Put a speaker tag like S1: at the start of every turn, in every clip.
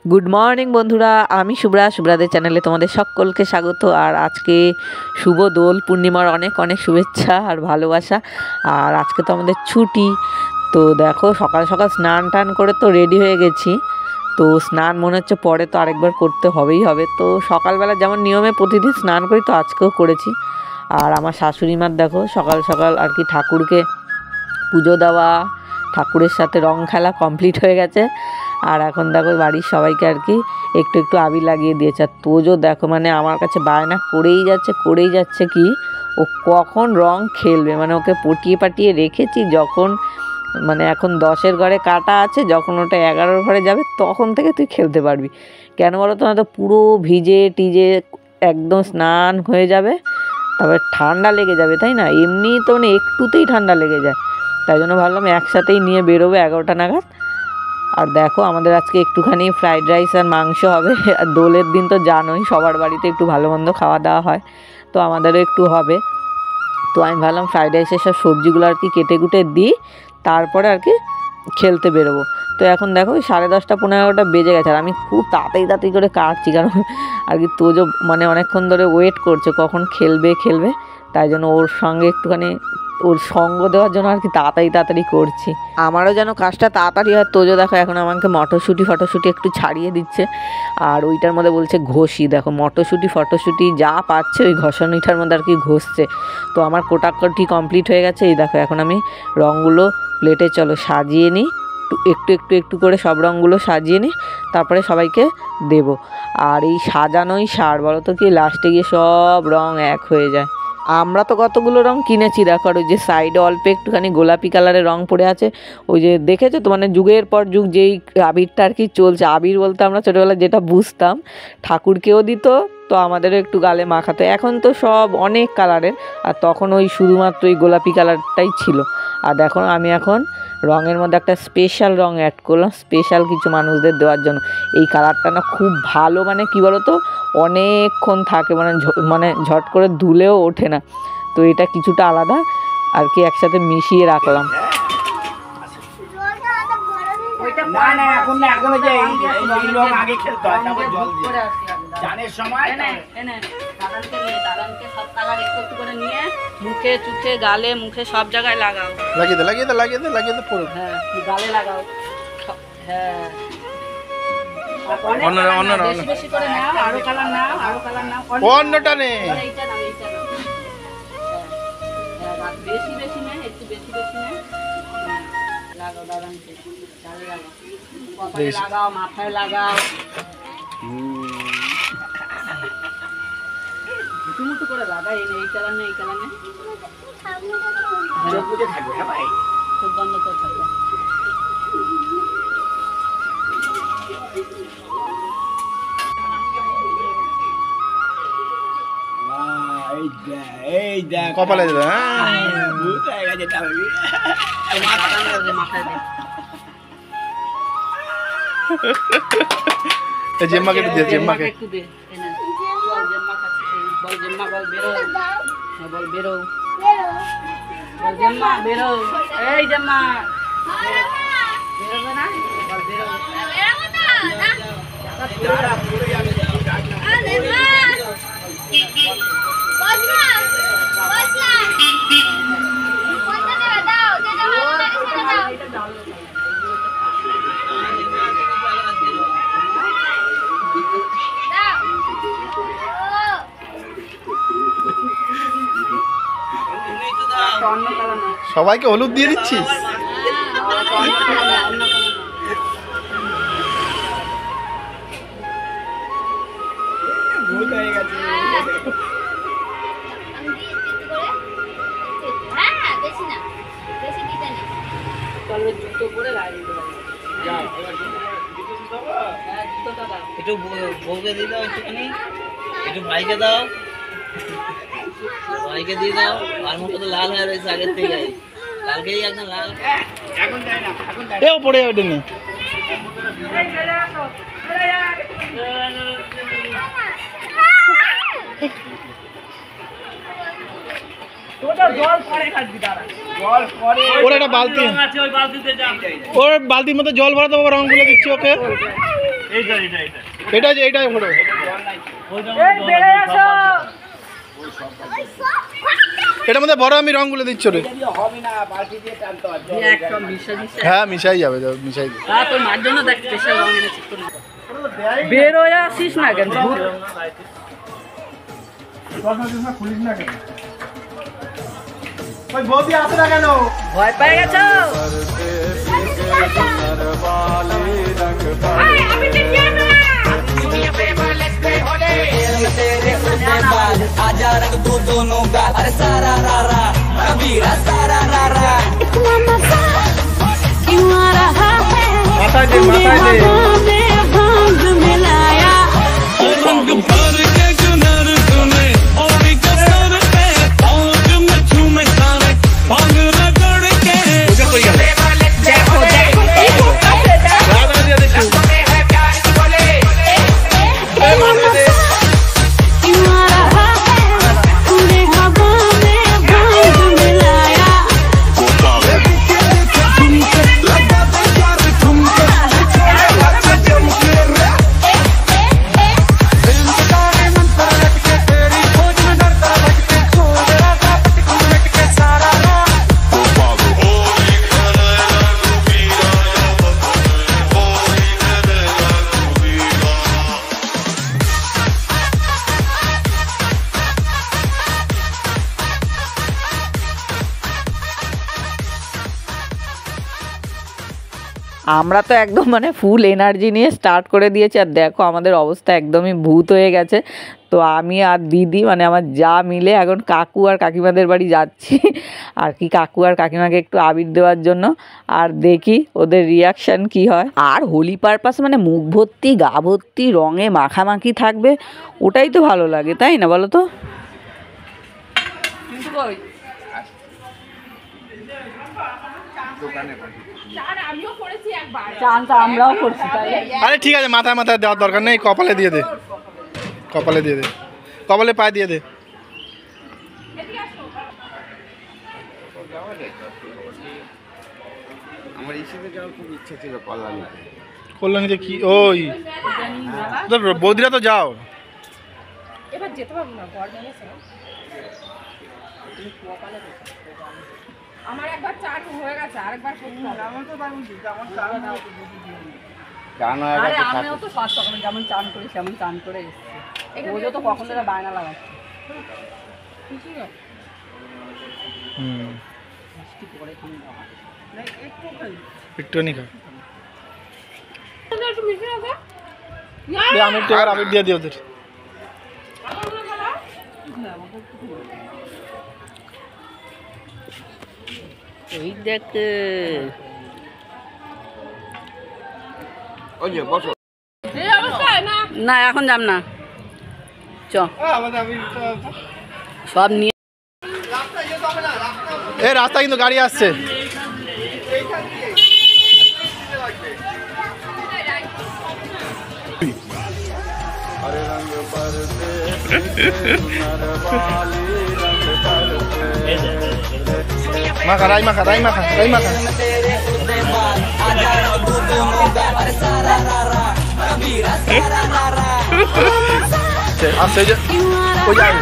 S1: Good morning বন্ধুরা, আমি শুভ্রাদের চ্যানেলে তোমাদের সকলকে স্বাগত। আর আজকে শুভ দোল পূর্ণিমার অনেক অনেক শুভেচ্ছা আর ভালোবাসা। আর আজকে তো আমাদের ছুটি। তো দেখো সকাল সকাল স্নান টান করে তো রেডি হয়ে গেছি। তো স্নান মনে হচ্ছে পরে তো আরেকবার করতে হবেই হবে। তো সকালবেলা যেমন নিয়মে প্রতিদিন স্নান করি, তো আজকেও করেছি। আর আমার শাশুড়ি মার দেখো সকাল সকাল আর কি ঠাকুরকে পুজো দেওয়া, ঠাকুরের সাথে রং খেলা কমপ্লিট হয়ে গেছে। আর এখন দেখো বাড়ির সবাইকে আর কি একটু একটু আবির লাগিয়ে দিয়েছে। আর তোজো দেখো মানে আমার কাছে বায়না করেই যাচ্ছে কি ও কখন রং খেলবে। মানে ওকে পটিয়ে পাটিয়ে রেখেছি, যখন মানে এখন 10-এর ঘরে কাটা আছে, যখন ওটা 11-র ঘরে যাবে তখন থেকে তুই খেলতে পারবি। কেন বলো তো, না তো পুরো ভিজে টিজে একদম স্নান হয়ে যাবে, তারপরে ঠান্ডা লেগে যাবে, তাই না? এমনি তো মানে একটুতেই ঠান্ডা লেগে যায়। তাই জন্য ভাবলাম একসাথেই নিয়ে বেরোবো 11টা নাগাদ। আর দেখো আমাদের আজকে একটুখানি ফ্রাইড রাইস আর মাংস হবে। আর দোলের দিন তো জানোই সবার বাড়িতে একটু ভালো মন্দ খাওয়া দাওয়া হয়, তো আমাদেরও একটু হবে। তো আমি ভাবলাম ফ্রাইড রাইসের সব সবজিগুলো আর কি কেটে কুটে দিই, তারপরে আর কি খেলতে বেরোবো। তো এখন দেখো 10:30-11টা বেজে গেছে। আর আমি খুব তাড়াতাড়ি করে কাটছি, কারণ আর কি তোজো মানে অনেকক্ষণ ধরে ওয়েট করছে কখন খেলবে। তাই জন্য ওর সঙ্গে একটুখানি ওর সঙ্গ দেওয়ার জন্য আর কি তাড়াতাড়ি করছি। আমারও যেন কাজটা তাড়াতাড়ি হয়। তোজো দেখো এখন আমাকে মটরশুঁটি একটু ছাড়িয়ে দিচ্ছে। আর ওইটার মধ্যে বলছে ঘষি। দেখো মটরশুঁটি যা পাচ্ছে ওই ঘষানিটার মধ্যে আর কি ঘষছে। তো আমার কোটাকুটি কমপ্লিট হয়ে গেছে। এই দেখো এখন আমি রঙগুলো প্লেটে চলো সাজিয়ে নিই, একটু করে সব রঙগুলো সাজিয়ে নিই, তারপরে সবাইকে দেব। আর এই সাজানোই সার বলো তো, কি লাস্টে গিয়ে সব রং এক হয়ে যায়। আমরা তো কতগুলো রং কিনেছি, দেখো আর ওই যে সাইডে অল্প একটুখানি গোলাপি কালারের রং পড়ে আছে। ওই যে দেখেছো তো, মানে যুগের পর যুগ যেই আবিরটা আর কি চলছে। আবির বলতে আমরা ছোটোবেলায় যেটা বুঝতাম, ঠাকুরকেও দিত, তো আমাদেরও একটু গালে মাখাতো। এখন তো সব অনেক কালারের, আর তখন ওই শুধুমাত্র ওই গোলাপি কালারটাই ছিল। আর দেখো আমি এখন রঙের মধ্যে একটা স্পেশাল রং অ্যাড করলাম, স্পেশাল কিছু মানুষদের দেওয়ার জন্য। এই কালারটা না খুব ভালো, মানে কি বলো তো, অনেকক্ষণ থাকে, মানে ঝট করে ধুলেও ওঠে না। তো এটা কিছুটা আলাদা আর কি একসাথে মিশিয়ে রাখলাম। মুখে চুখে গালে মুখে সব জায়গায় লাগাও, লাগিয়ে দে পুরো। হ্যাঁ গালে লাগাও। হ্যাঁ বেশি করে নাও, আরো কালার নাও। অন্যটা নে, এইটা নাও। হ্যাঁ বেশি নে, একটু বেশি নে। লাগাও দাদানকে, গালে লাগাও, কপালে লাগাও, মাথায় লাগাও। মুটু করে লাগাই। এই কালার নে। চোখ বুজে থাকবে। হ্যাঁ ভাই, চোখ বন্ধ করে থাকবে। কপালে দেবে। জেম্মাকে একটু দে, জেম্মাকে একটু দে। বল জেম্মা, বল বেরো, বল বেরো, বল জেম্মা বেরো। এই জেম্মা বেরোবে না, বল বেরো। সবাইকে হলুদ দিয়ে দিচ্ছিস? একটু বউকে দিয়ে দাও, একটুখানি একটু ভাইকে দাও, ভাইকে দিয়ে দাও। আর মুখে তো লাল হয়ে রয়েছে আগের থেকে, কালকেই একদম লাল। এখন যায় না, এও পড়ে ওঠে নি। ওর একটা বালতি আছে, ওই বালতিতে যা, ওর বালতির মধ্যে জল ভরা দেবো, রং গুলো দিচ্ছি ওকে।
S2: এইটাই ফটো। এটার মধ্যে বড় আমি রঙগুলো দিচ্ছ রে। হ্যাঁ মিশাই যাবে, মিশাই
S1: বের হয়ে আসিস না কেন?
S2: বৌদি আসে না কেন?
S1: ভয় পেয়ে গেছো?
S3: आजा रंग दो दोनों का, अरे सारा रारा कबीरा सारा रारा इतना मजा क्यों आ रहा है,
S2: माता जी भांग
S3: मिलाया रंग भर के जुनर तूने और कसर पे पौध में झूमे सारे भांग रगड़ के देखो
S1: আমরা তো একদম মানে ফুল এনার্জি নিয়ে স্টার্ট করে দিয়েছি। আর দেখো আমাদের অবস্থা একদমই ভূত হয়ে গেছে। তো আমি আর দিদি মানে আমার যা মিলে এখন কাকু আর কাকিমাদের বাড়ি যাচ্ছি আর কি কাকু আর কাকিমাকে একটু আবির দেওয়ার জন্য। আর দেখি ওদের রিয়াকশান কি হয়। আর হোলি পারপাস মানে মুখ ভর্তি গা ভর্তি রঙে মাখামাখি থাকবে, ওটাই তো ভালো লাগে, তাই না বলো তো?
S2: আরে ঠিক আছে, মাথায় মাথায় দেওয়ার দরকার নেই, কপালে দিয়ে দে, কপালে দিয়ে দে, কপালে পায়ে দিয়ে দে।
S4: আমার ইসেতে যাওয়ার খুব ইচ্ছা ছিল কল্যাণীতে।
S2: কল্যাণীতে কি ওই বৌদিরা তো যাও।
S5: এবার যেতে পারবো না, ঘর জানিস আমার একবার চান হয়ে গেছে, আরেকবার করতে হবে। আমার তো পারবো না, যেমন চান
S4: আরে
S1: আমিও তো ফার্স্ট সকালে যেমন চান করি সেমন চান করে এসেছি। ওজো তো কখন ধরে বায়না লাগাচ্ছে।
S2: একটুখানি খা,
S5: একটু মিশে রাখো।
S2: আমি একটু আর আবির দিয়ে দিই ওদের।
S1: এই দেখ
S4: ওই যে বসো।
S1: না এখন যাম না, চ সব নিয়ে।
S2: এ রাস্তা কিন্তু গাড়ি আসছে। মাখা রাই মাখা রাই মাখা রাই মাখা। আসছে যে ওই যাবে।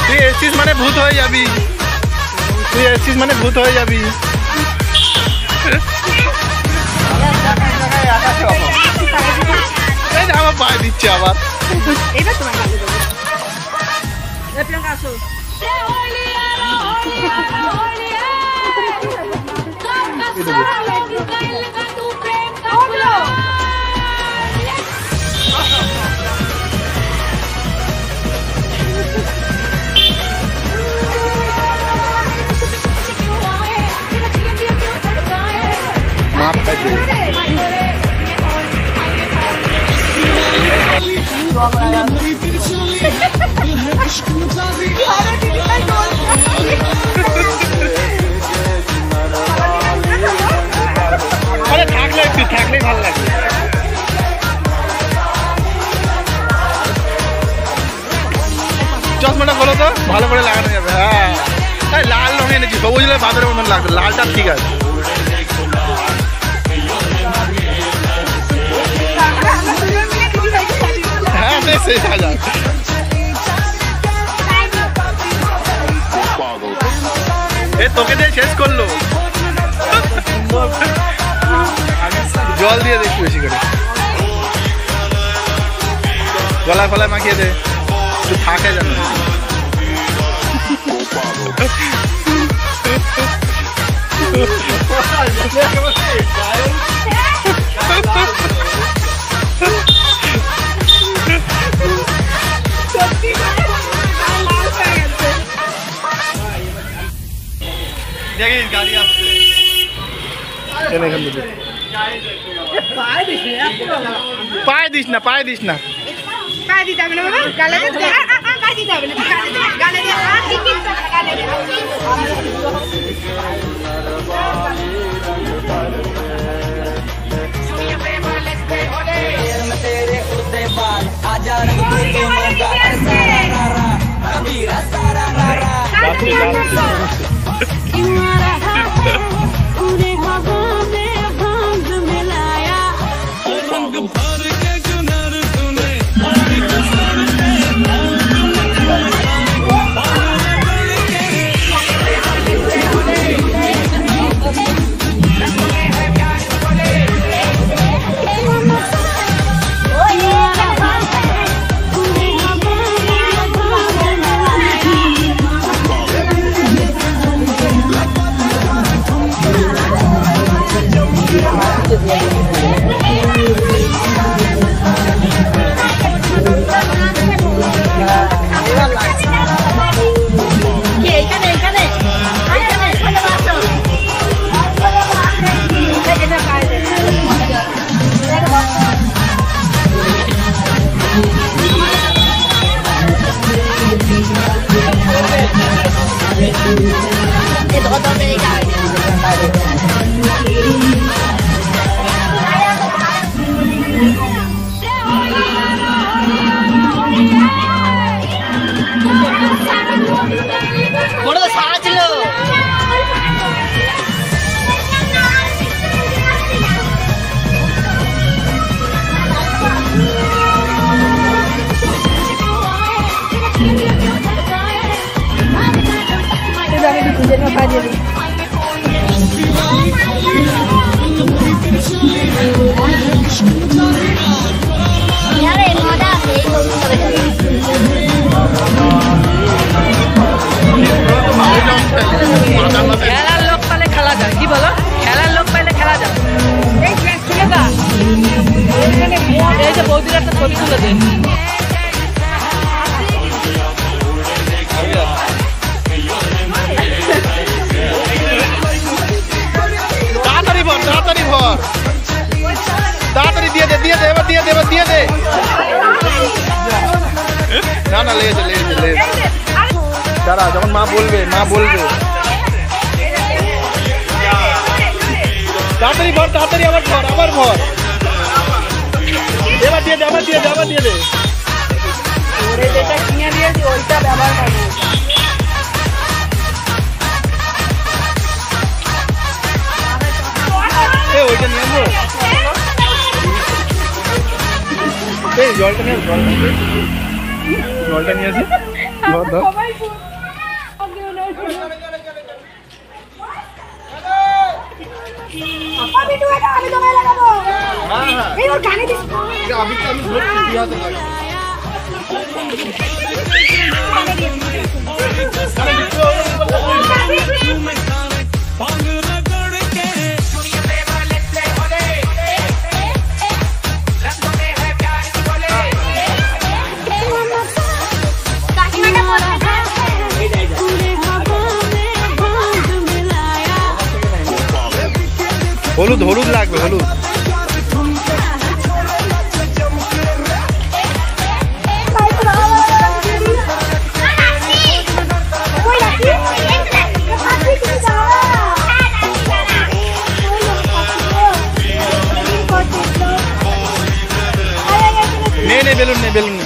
S2: তুই এসছিস মানে ভূত হয়ে যাবি, তুই এসছিস মানে ভূত হয়ে যাবি। আমার পায়ে দিচ্ছে আবার।
S5: এবার তোমার কাছে দেবো। প্রিয়াঙ্কা আসো।
S2: আরে থাকলেই ভালো লাগে। চশমাটা খোলো তো, ভালো করে লাগানো যাবে। হ্যাঁ লাল রঙ এনেছি, সবুজ হলে বাঁদরের মতন লাগবে, লালটা ঠিক আছে। হ্যাঁ বেশ সেই সাজা। এ তোকে দিয়ে শেষ করলো। জল দিয়ে দে একটু বেশি করে, গলা ফলায় মাখিয়ে দে, একটু থাকে যেন। দেখিস গাড়ি আসছে, পায়ে দিস না, পায়ে দিস না।
S5: গালে দিতে হবে না বাবা, গালে দিতে হবে না, গালে দিয়ে গালে দিয়ে।
S1: খেলার লোক পালে খেলা যায়, কি বলো? খেলার লোক পাইলে খেলা যায়। এই যে বৌদির একটা ছবি তুলে দেন।
S2: তাড়াতাড়ি ভর, তাড়াতাড়ি ভর, তাড়াতাড়ি দিয়ে দে, দিয়ে দে, এবার দিয়ে দে, এবার দিয়ে দে। না না লেগে লেগে দাঁড়া, যখন মা বলবে, মা বলবে। তাড়াতাড়ি ভর, তাড়াতাড়ি আবার ভর, আবার ভর, এবার দিয়ে দে, আবার দিয়ে দে, আবার দিয়ে দে।
S5: যেটা কিনে দিয়েছি ওইটা ব্যবহার করবো।
S2: ওইটা নিয়ে আসবো, এই জলটা নিয়ে আসবো, জলটা নিয়ে আসি। হলুদ হলুদ লাগবে, হলুদ। নে বেলুন নে, বেলুন নে।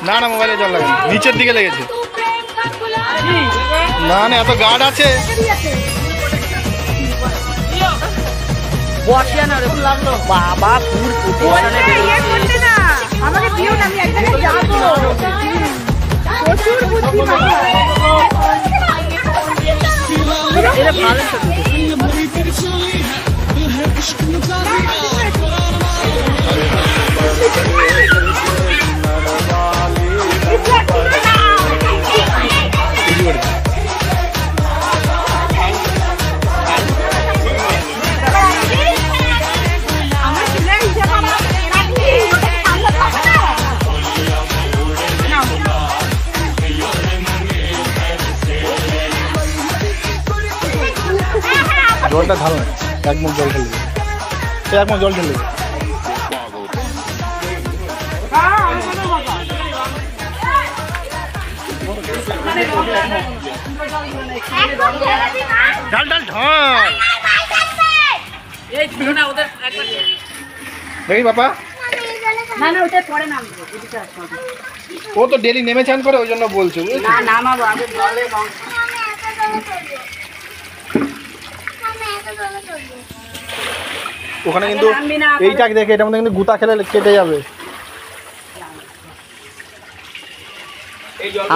S2: না না, মোবাইলে জল লাগে, নিচের দিকে লেগেছে। না না, এত গার্ড আছে।
S1: বাবা ফুল
S5: আমাকে দিও না, আমি এক জায়গায় যাবো। প্রচুর বুদ্ধি বাবা।
S1: এটা ভালো
S2: জলটা ঢাল না, এক মুখ জল ঢেলে, এক মুখ জল ঢেলে। ঢাল ঢাল ঢাল। দেখি বাবা,
S5: না না, ওটা পরে নামবে।
S2: ও তো ডেলি নেমে চান করে, ওই জন্য বলছো।
S5: না নামাবো আগে জলে।
S2: ওখানে কিন্তু এইটা দেখে, এটার মধ্যে কিন্তু গুতা খেলে কেটে যাবে।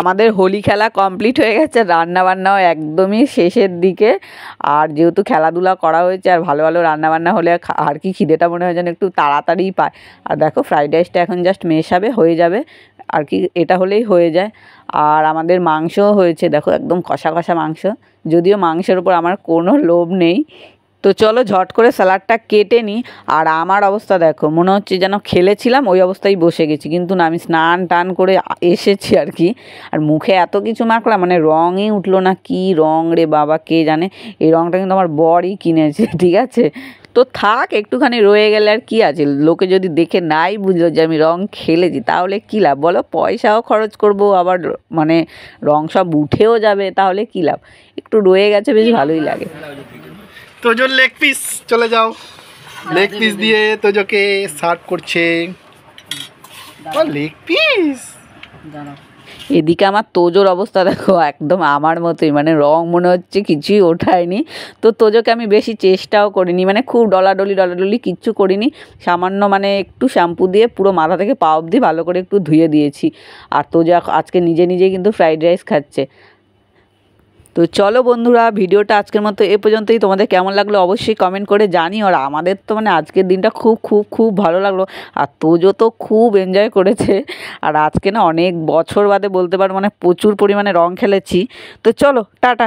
S1: আমাদের হোলি খেলা কমপ্লিট হয়ে গেছে, রান্না বান্নাও একদমই শেষের দিকে। আর যেহেতু খেলাধুলা করা হয়েছে আর ভালো ভালো রান্না বান্না হলে আর কি খিদেটা মনে হয় যেন একটু তাড়াতাড়িই পায়। আর দেখো ফ্রাইড রাইসটা এখন জাস্ট মেশাবে, হয়ে যাবে আর কি, এটা হলেই হয়ে যায়। আর আমাদের মাংসও হয়েছে, দেখো একদম কষা কষা মাংস। যদিও মাংসের উপর আমার কোনো লোভ নেই। তো চলো ঝট করে স্যালাডটা কেটে নিই। আর আমার অবস্থা দেখো, মনে হচ্ছে যেন খেলেছিলাম ওই অবস্থায় বসে গেছি, কিন্তু না, আমি স্নান টান করে এসেছি আর কি। আর মুখে এত কিছু মাখলাম, মানে রঙই উঠলো না, কি রং রে বাবা কে জানে। এই রঙটা কিন্তু আমার বরই কিনেছে, ঠিক আছে। তো থাক, একটুখানি রয়ে গেলে আর কি আছে, লোকে যদি দেখে নাই বুঝলো যে আমি রং খেলেছি, তাহলে কী লাভ বলো? পয়সাও খরচ করব, আবার মানে রং সব উঠেও যাবে, তাহলে কী লাভ? একটু রয়ে গেছে, বেশ ভালোই লাগে।
S2: তোজোর লেগ পিস, চলে যাও। লেগ পিস দিয়ে তোজোকে সার্ভ করছে। Leg piece.
S1: এদিকে আমার তোজোর অবস্থা দেখো, একদম আমার মতোই, মানে রং মনে হচ্ছে কিছুই ওঠায়নি। তো তোজোকে আমি বেশি চেষ্টাও করিনি, মানে খুব ডলাডলি কিচ্ছু করিনি। সামান্য মানে একটু শ্যাম্পু দিয়ে পুরো মাথা থেকে পা অবধি ভালো করে একটু ধুয়ে দিয়েছি। আর তোজো আজকে নিজে নিজেই কিন্তু ফ্রাইড রাইস খাচ্ছে। তো চলো বন্ধুরা, ভিডিওটা আজকের মতো এ পর্যন্তই। তোমাদের কেমন লাগলো অবশ্যই কমেন্ট করে জানিও। আর আমাদের তো মানে আজকের দিনটা খুব খুব খুব ভালো লাগলো। আর তোজো তো খুব এনজয় করেছে। আর আজকে না অনেক বছর বাদে বলতে পারো মানে প্রচুর পরিমাণে রং খেলেছি। তো চলো টাটা।